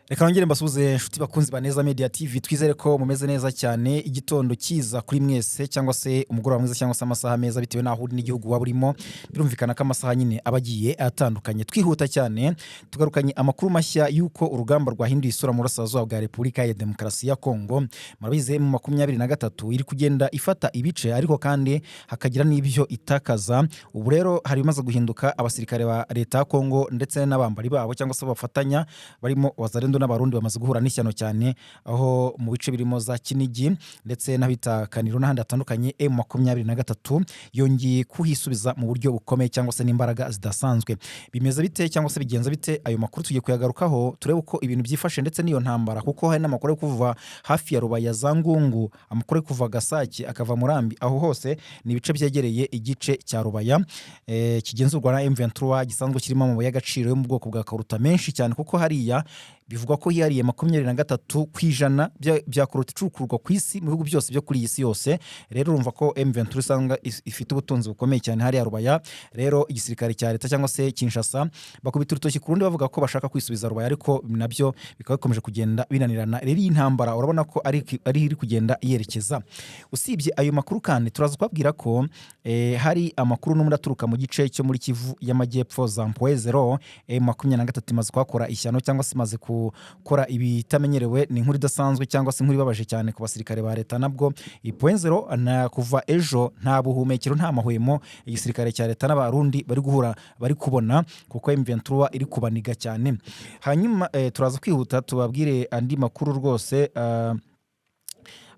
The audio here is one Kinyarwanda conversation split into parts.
Reka nongere mbasuhuze inshuti bakunzi ba Neza Media TV, twizere ko mumeze neza cyane, igitondo kiza kuri mwese cyangwa se umugoroba mwiza cyangwa se amasaha meza bitewe naho uri n'igihugu waba urimo. Birumvikana ko amasaha nyine abagiye atandukanye. Twihuta cyane tugarukanye amakuru mashya yuko urugamba rwahinduye isura mu burasirazuba bwa Repubulika ya Demokarasi ya Kongo. Murabize mu 23 iri kugenda ifata ibice, ariko kandi hakagira n'ibyo itakaza. Ubu rero hari bimaze guhinduka, abasirikare ba leta ya Kongo ndetse n'abambari babo cyangwa se bafatanya barimo wazarendo n'abarundi bamaze guhura n'ishyano cyane, aho mu bice birimo za Kinigi ndetse n'abita Kaniro n'ahandi hatandukanye M23 yongeye kuhisubiza mu buryo bukomeye cyangwa se n'imbaraga zidasanzwe. Bimeze bite cyangwa se bigenza bite? Ayo makuru tugiye kuyagarukaho turebe uko ibintu byifashe ndetse n'iyo ntambara, kuko hari n'amakuru yo kuva hafi ya Rubaya za Ngungu, amakuru yo kuva Gasaki akava Murambi, aho hose ni ibice byegereye igice cya Rubaya kigenzurwa na M23 gisanzwe kirimo amabuye y'agaciro yo mu bwoko bwa karuta menshi cyane, kuko hariya bivuga ko hiyariye 23% bya karuta icukurwa ku isi mu bihugu byose byo kuri iyi si yose. Rero urumva ko M23 isanga ifite ubutunzi bukomeye cyane hariya Rubaya. Rero igisirikare cya leta cyangwa se Kinshasa bakubita urutoki ku rundi bavuga ko bashaka kwisubiza Rubaya, ariko nabyo bikaba bikomeje kugenda binanirana. Rero iyi ntambara urabona ko ari iri kugenda yerekeza. Usibye ayo makuru kandi turaza kubabwira ko hari amakuru n'umuri aturuka mu gice cyo muri Kivu y'Amajyepfo za Mpwezero. M23 imaze kwakora ishyano cyangwa se imaze gukora ibitamenyerewe. Ni inkuru idasanzwe cyangwa se inkuru ibabaje cyane ku basirikare ba leta. Nabwo Mpwezero na kuva ejo nta buhumekero nta mahwemo igisirikare cya leta n'abarundi bari guhura bari kubona, kuko M23 iri kubaniga cyane. Hanyuma turaza kwihuta tubabwire andi makuru rwose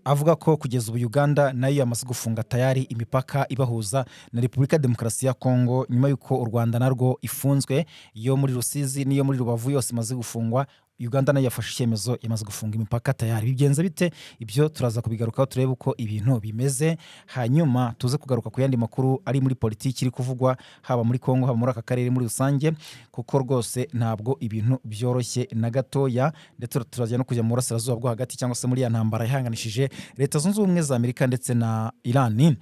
avuga ko kugeza ubu Uganda nayo yamaze gufunga tayari imipaka ibahuza na Repubulika ya Demokarasi ya Kongo, nyuma yuko u Rwanda narwo ifunzwe, iyo muri Rusizi n'iyo muri Rubavu yose imaze gufungwa. Uganda nayo yafashe icyemezo yamaze gufunga imipaka tayari. Bigenze bite? Ibyo turaza kubigarukaho turebe uko ibintu bimeze, hanyuma tuze kugaruka ku yandi makuru ari muri politiki iri kuvugwa haba muri Kongo haba muri aka karere muri rusange, kuko rwose ntabwo ibintu byoroshye na gatoya. Ndetse turajya no kujya mu burasirazuba bwo hagati cyangwa se muri ya ntambara ihanganishije Leta Zunze Ubumwe za Amerika ndetse na Iran,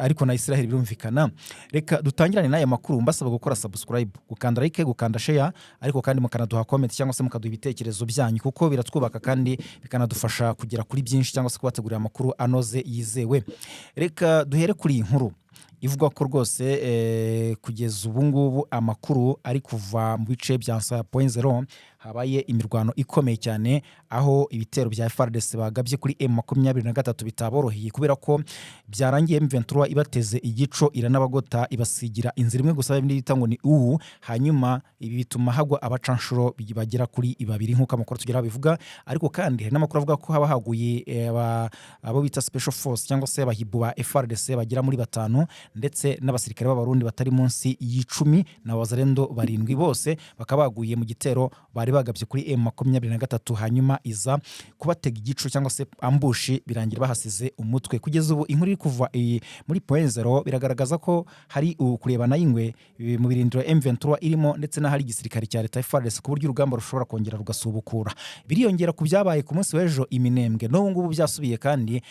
ariko na Israel birumvikana. Reka dutangirane n'aya makuru mbasaba gukora subscribe, gukanda like, gukanda share, ariko kandi mukanaduha comment cyangwa se mukaduha ibitekerezo byanyu, kuko biratwubaka kandi bikanadufasha kugera kuri byinshi cyangwa se kubategurira amakuru anoze yizewe. Reka duhere kuri iyi nkuru ivuga ko rwose kugeza ubu ngubu amakuru ari kuva mu bice bya Mpwezero habaye imirwano ikomeye cyane, aho ibitero bya FARDC bagabye kuri M23 bitaboroheye, kubera ko byarangiye M23 ibateze igico iranabagota ibasigira inzira imwe gusa bita ngo ni hanyuma ibi bituma hagwa abacanshuro bagera kuri 2 nk'uko amakuru tugera bivuga. Ariko kandi hari n'amakuru avuga ko haba haguye abo bita special force cyangwa se abahibu ba FARDC bagera muri 5, ndetse n'abasirikare b'abarundi batari munsi y'10 na wazarendo 7 bose bakaba baguye mu gitero bari bagabye kuri M23, hanyuma iza kubatega igico cyangwa se ambushi birangira bahasize umutwe. Kugeza ubu inkuru iri kuva muri Mpwezero biragaragaza ko hari kurebana y'ingwe mu birindiro M23 irimo, ndetse n'ahari igisirikare cya leta FARDC, ku buryo urugamba rushobora kongera rugasubukura. Biriyongera ku byabaye ku munsi w'ejo Iminembwe, n'ubu ngubu byasubiye kandi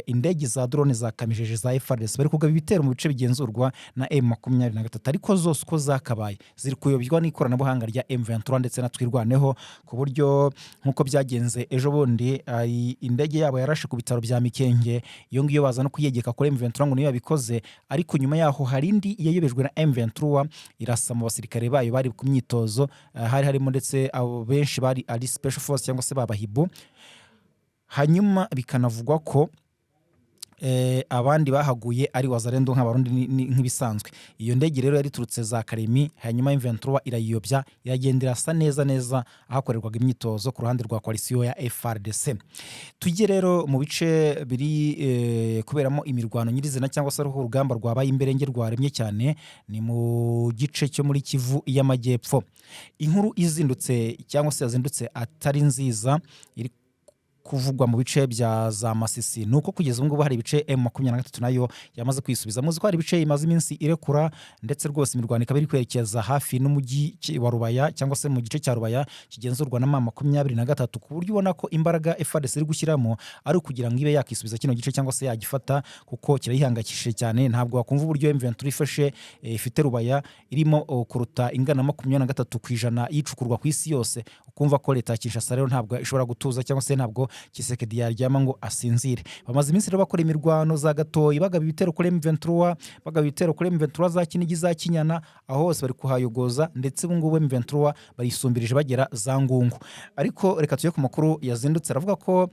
indege za drone zakamijeje za FARDC bari kugaba ibitero mu bice bigenzurwa na M23, ariko zose uko zakabaye ziri kuyobywa n'ikoranabuhanga rya M23 ndetse na twirwaneho, ku buryo nk'uko byagenze ejo bundi indege yabo yarashe ku bitaro bya Mikenge. Iyo ngiyo baza no kuyegeka kuri M23 ngo niyo yabikoze, ariko nyuma yaho hari indi yayobejwe na M23 irasa mu basirikare bayo bari ku myitozo, hari harimo ndetse abo benshi bari ari special force cyangwa se babahibu. Hanyuma bikanavugwa ko abandi bahaguye ari wazarendo nk'abarundi nk'ibisanzwe. Iyo ndege rero yari turutse za Karemi, hanyuma M23 irayiyobya iragendera sa neza ahakorerwaga imyitozo ku ruhande rwa coalition ya FARDC. Tujye rero mu bice biri kuberamo imirwano nyirizina cyangwa se urugamba rwabaye imberenge rwaremye cyane, ni mu gice cyo muri Kivu y'Amajyepfo. Inkuru izindutse cyangwa se yazindutse atari nziza iri kuvugwa mu bice bya za Masisi, nuko kugeza ubu hari ibice M23 nayo yamaze kwisubiza. Muzi ko hari ibice imaze iminsi irekura, ndetse rwose imirwano ikaba iri kwerekeza hafi n'umujyi wa Rubaya cyangwa se mu gice cya Rubaya kigenzurwa na M23, ku buryo ubona ko imbaraga FARDC iri gushyiramo ari kugira ngo ibe yakisubiza kino gice cyangwa se yagifata, kuko kirayihangakishije cyane. Ntabwo wakumva uburyo M23 ifashe ifite Rubaya irimo kuruta ingana 23% yicukurwa ku isi yose, kumva ko leta ya Kinshasa rero ntabwo ishobora gutuza cyangwa se ntabwo Tshisekedi yaryama ngo asinzire. Bamaze iminsi rero bakora imirwano za Gatoyi, bagaba ibitero kuri M23, bagaba ibitero kuri M23 za Kinigi, za Kinyana, aho hose bari kuhayogoza, ndetse ubu ngubu M23 barisumbirije bagera za Ngungu. Ariko reka tujye ku makuru yazindutse, aravuga ko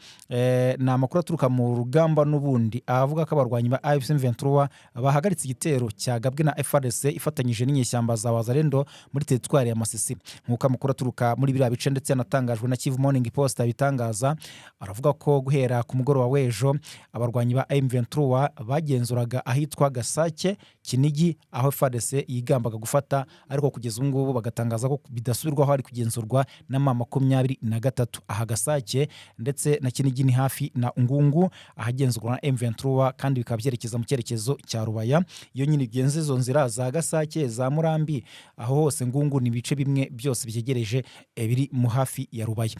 ni amakuru aturuka mu rugamba n'ubundi, avuga ko abarwanyi ba AFC M23 bahagaritse igitero cyagabwe na FARDC ifatanyije n'inyeshyamba za Wazalendo muri teritwari ya Masisi. Nk'uko amakuru aturuka muri biriya bice ndetse yanatangajwe na Kivu Morning Post bitangaza, aravuga ko guhera ku mugoroba w'ejo abarwanyi ba M23 bagenzuraga ahitwa Gasake, Kinigi, aho FARDC yigambaga gufata, ariko kugeza ubu ngubu bagatangaza ko bidasubirwaho ari kugenzurwa na M23. Aha Gasake ndetse na Kinigi ni hafi na Ngungu ahagenzurwa na M23, kandi bikaba byerekeza mu cyerekezo cya Rubaya. Iyo nyine bigenze izo nzira za Gasake, za Murambi, aho hose Ngungu ni bice bimwe byose byegereje biri mu hafi ya Rubaya.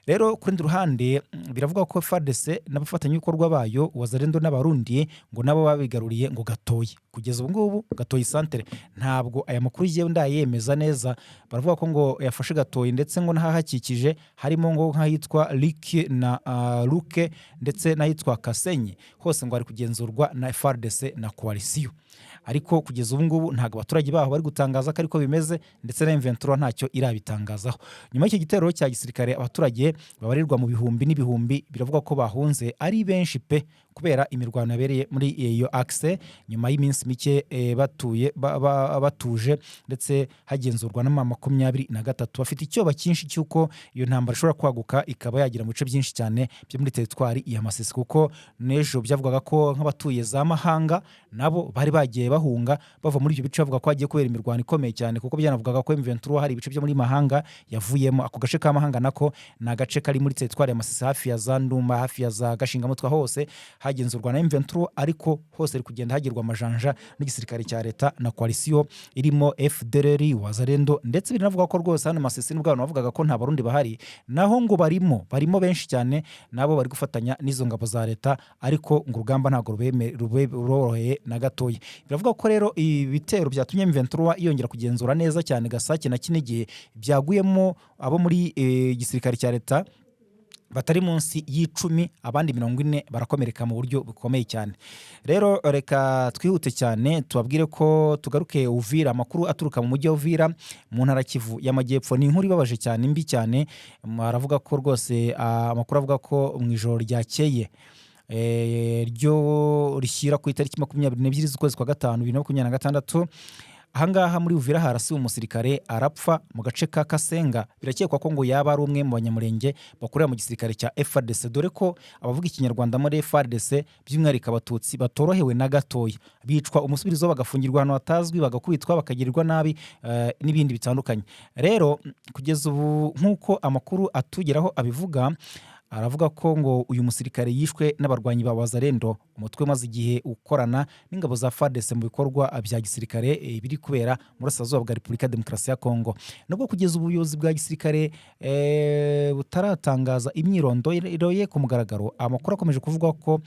Rero ku rundi ruhande biravuga ko FARDC n'abafatanyabikorwa bayo Wazalendo n'Abarundi ngo nabo babigaruriye ngo Gatoyi. Kugeza ubu ngubu Gatoyi centre ntabwo aya makuru yiye ndayemeza neza, baravuga ko ngo yafashe Gatoyi ndetse ngo n'ahahakikije harimo ngo nk'ahitwa Liki na Luke ndetse n'ahitwa Kasenyi, hose ngo ari kugenzurwa na FARDC na coalition. Ariko kugeza ubu ngubu ntabwo abaturage baho bari gutangaza ko ariko bimeze, ndetse na M23 ntacyo irabitangazaho. Nyuma y'icyo gitero cya gisirikare, abaturage babarirwa mu bihumbi n'ibihumbi biravuga ko bahunze ari benshi pe, kubera imirwano yabereye muri iyo axe. Nyuma y'iminsi mike batuje ndetse hagenzurwa na M23, bafite icyoba cyinshi cyuko iyo ntambara ishobora kwaguka ikaba yagira mu bice byinshi cyane byo muri teritwari ya Masisi, kuko n'ejo byavugaga ko nk'abatuye za Mahanga nabo bari bagiye bahunga bava muri ibyo bice, bavuga ko hagiye kubera imirwano ikomeye cyane, kuko byanavugaga ko M23 hari ibice byo muri Mahanga yavuyemo. Ako gace ka Mahanga nako ni agace kari muri teritwari ya Masisi, hafi ya za Nduma, hafi ya za Gashingamutwe, hose hagenzurwa na M23, ariko hose ari kugenda hagirwa amajanja n'igisirikare cya leta na coalition irimo FDLR, Wazalendo, ndetse binavuga ko rwose hano Masisi nubwo abantu bavugaga ko nta Barundi bahari, naho ngo barimo benshi cyane, nabo bari gufatanya n'izo ngabo za leta, ariko ngo urugamba ntabwo ruroroheye na gatoya. Biravuga ko rero ibitero byatumye M23 yongera kugenzura neza cyane Gasake na Kinigi byaguyemo abo muri igisirikare cya leta batari munsi y'10, abandi 40 barakomereka mu buryo bukomeye cyane. Rero reka twihute cyane tubabwire ko tugaruke Uvira. Amakuru aturuka mu mujyi wa Uvira mu ntara Kivu y'Amajyepfo ni inkuru ibabaje cyane, mbi cyane. Aravuga ko rwose amakuru avuga ko mu ijoro ryakeye ryo rishyira ku itariki 22 z'ukwezi kwa gatanu 2026, ahangaha muri Uvira harasiwe umusirikare arapfa mu gace ka Kasenga. Birakekwa ko ngo yaba ari umwe mu banyamurenge bakorera mu gisirikare cya FARDC, dore ko abavuga ikinyarwanda muri FARDC by'umwihariko abatutsi batorohewe na gatoya, bicwa umusubirizo, bagafungirwa ahantu hatazwi, bagakubitwa, bakagirirwa nabi n'ibindi bitandukanye. Rero kugeza ubu nk'uko amakuru atugeraho abivuga, aravuga ko ngo uyu musirikare yishwe n'abarwanyi ba Wazalendo, umutwe maze igihe ukorana n'ingabo za FARDC mu bikorwa bya gisirikare biri kubera mu burasirazuba bwa Repubulika Demokarasi ya Kongo. Nubwo kugeza ubuyobozi bwa gisirikare butaratangaza imyirondoro ye ku mugaragaro, amakuru akomeje kuvuga ko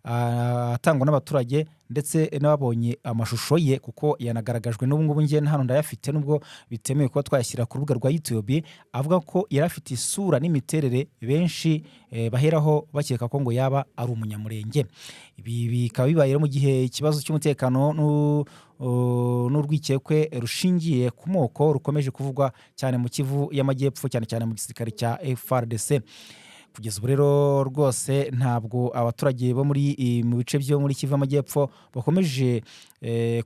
atangwa n'abaturage ndetse n'ababonye amashusho ye, kuko yanagaragajwe n'ubu ngubu ngiye hano ndayafite nubwo bitemewe kuba twayashyira ku rubuga rwa YouTube. Avuga ko yari afite isura n'imiterere benshi baheraho bakeka ko ngo yaba ari umunyamurenge. Ibi bikaba bibaye mu gihe ikibazo cy'umutekano n'urwikekwe rushingiye ku moko rukomeje kuvugwa cyane mu Kivu y'Amajyepfo, cyane cyane mu gisirikare cya FARDC. Kugeza ubu rero rwose ntabwo abaturage bo mu bice byo muri Kivu y'Amajyepfo bakomeje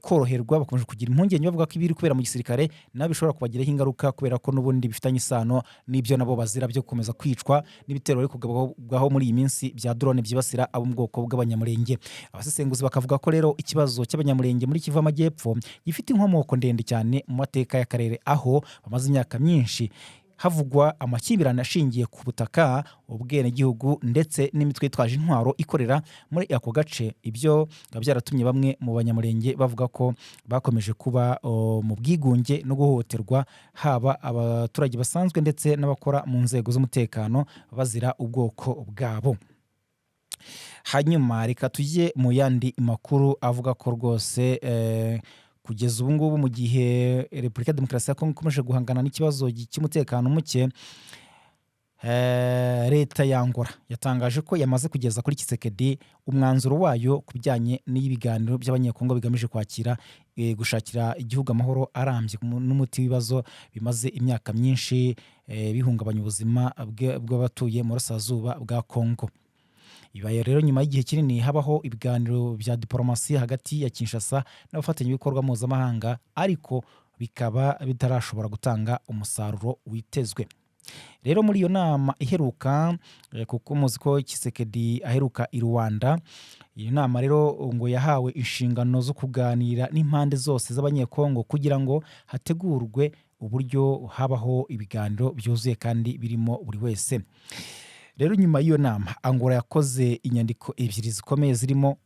koroherwa, bakomeje kugira impungenge bavuga ko ibiri kubera mu gisirikare nabo bishobora kubagiraho ingaruka, kubera ko n'ubundi bifitanye isano n'ibyo nabo bazira byo gukomeza kwicwa n'ibitero bari kugabwaho muri iyi minsi bya drone byibasira abo mu bwoko bw'abanyamurenge. Abasesenguzi bakavuga ko rero ikibazo cy'abanyamurenge muri Kivu y'Amajyepfo gifite inkomoko ndende cyane mu mateka y'akarere, aho bamaze imyaka myinshi havugwa amakimbirane ashingiye ku butaka, ubwenegihugu ndetse n'imitwe yitwaje intwaro ikorera muri ako gace. Ibyo byaratumye bamwe mu banyamurenge bavuga ko bakomeje kuba mu bwigunge no guhohoterwa, haba abaturage basanzwe ndetse n'abakora mu nzego z'umutekano bazira ubwoko bwabo. Hanyuma reka tujye mu yandi makuru avuga ko rwose kugeza ubu ngubu mu gihe Repubulika Demokarasi ya Kongo ikomeje guhangana n'ikibazo cy'umutekano muke, leta ya Angola yatangaje ko yamaze kugeza kuri Tshisekedi umwanzuro wayo ku bijyanye n'ibiganiro by'abanyekongo bigamije kwakira gushakira igihugu amahoro arambye n'umuti w'ibibazo bimaze imyaka myinshi bihungabanya ubuzima bw'abatuye mu burasirazuba bwa Kongo. Ibaye rero nyuma y'igihe kinini habaho ibiganiro bya diplomasi hagati ya Kinshasa n'abafatanyabikorwa mpuzamahanga, ariko bikaba bitarashobora gutanga umusaruro witezwe. Rero muri iyo nama iheruka, kuko muzi ko Tshisekedi aheruka i Rwanda, iyo nama rero ngo yahawe inshingano zo kuganira n'impande zose z'abanyekongo kugira ngo hategurwe uburyo habaho ibiganiro byuzuye kandi birimo buri wese. Rero nyuma y'iyo nama Angola yakoze inyandiko ebyiri zikomeye zirimo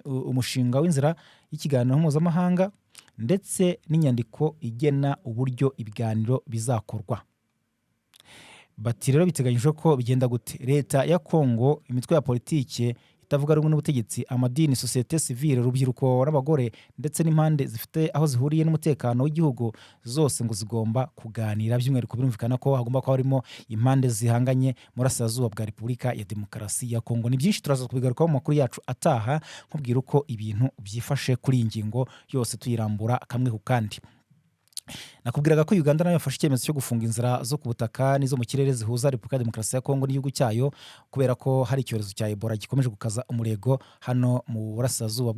umushinga w'inzira y'ikiganiro mpuzamahanga ndetse n'inyandiko igena uburyo ibiganiro bizakorwa. Bati rero biteganyijwe ko bigenda gute: leta ya Kongo, imitwe ya politike itavuga rumwe n'ubutegetsi, amadini, societe civile, urubyiruko n'abagore ndetse n'impande zifite aho zihuriye n'umutekano w'igihugu, zose ngo zigomba kuganira. By'umwihariko birumvikana ko hagomba kuba harimo impande zihanganye mu burasirazuba bwa Repubulika ya Demokarasi ya Kongo. Ni byinshi turaza kubigarukaho mu makuru yacu ataha, nkubwira uko ibintu byifashe kuri iyi ngingo yose tuyirambura kamwe ku kandi. Nakubwiraga ko Uganda nayo yafashe icyemezo cyo gufunga inzira zo ku butaka n'izo mu kirere zihuza Repubulika ya Demokarasi ya Kongo n'igihugu cyayo, kubera ko hari icyorezo cya Ebola gikomeje gukaza umurego hano mu burasirazuba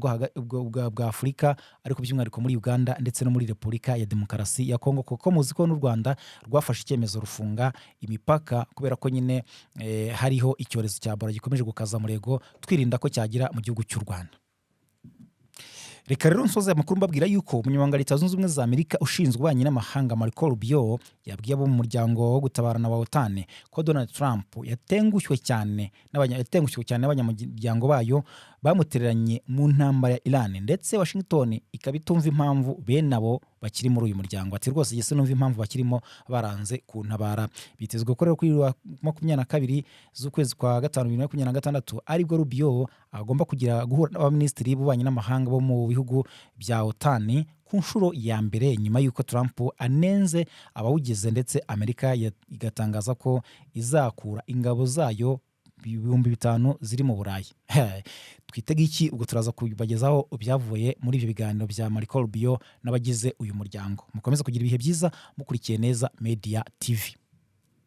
bwa Afurika, ariko by'umwihariko muri Uganda ndetse no muri Repubulika ya Demokarasi ya Kongo, kuko muzi ko n'u Rwanda rwafashe icyemezo rufunga imipaka kubera ko nyine hariho icyorezo cya Ebola gikomeje gukaza umurego, twirinda ko cyagira mu gihugu cy'u Rwanda. Reka rero nsoze amakuru mbabwira yuko umunyamabanga Leta Zunze Ubumwe za Amerika ushinzwe ububanyi n'amahanga Marco Rubio yabwiye abo mu muryango wo gutabarana wa OTAN ko Donald Trump yatengushywe cyane n'abanyamuryango bayo bamutereranye mu ntambara ya Iran, ndetse Washington ikaba itumva impamvu bene abo bakiri muri uyu muryango. Ati rwose yese numva impamvu bakirimo baranze kuntabara. Bitezwe ko rero kuri 22 z'ukwezi kwa 5 2026 aribwo Rubio agomba guhura n'abaminisitiri b'ububanyi n'amahanga bo mu bihugu bya OTAN ku nshuro ya mbere nyuma y'uko Trump anenze abawugize, ndetse Amerika igatangaza ko izakura ingabo zayo 5,000 ziri mu Burayi. Twitega iki? Ubwo turaza kubagezaho byavuye muri ibyo biganiro bya Marco Rubio n'abagize uyu muryango. Mukomeze kugira ibihe byiza mukurikiye Neza Media TV.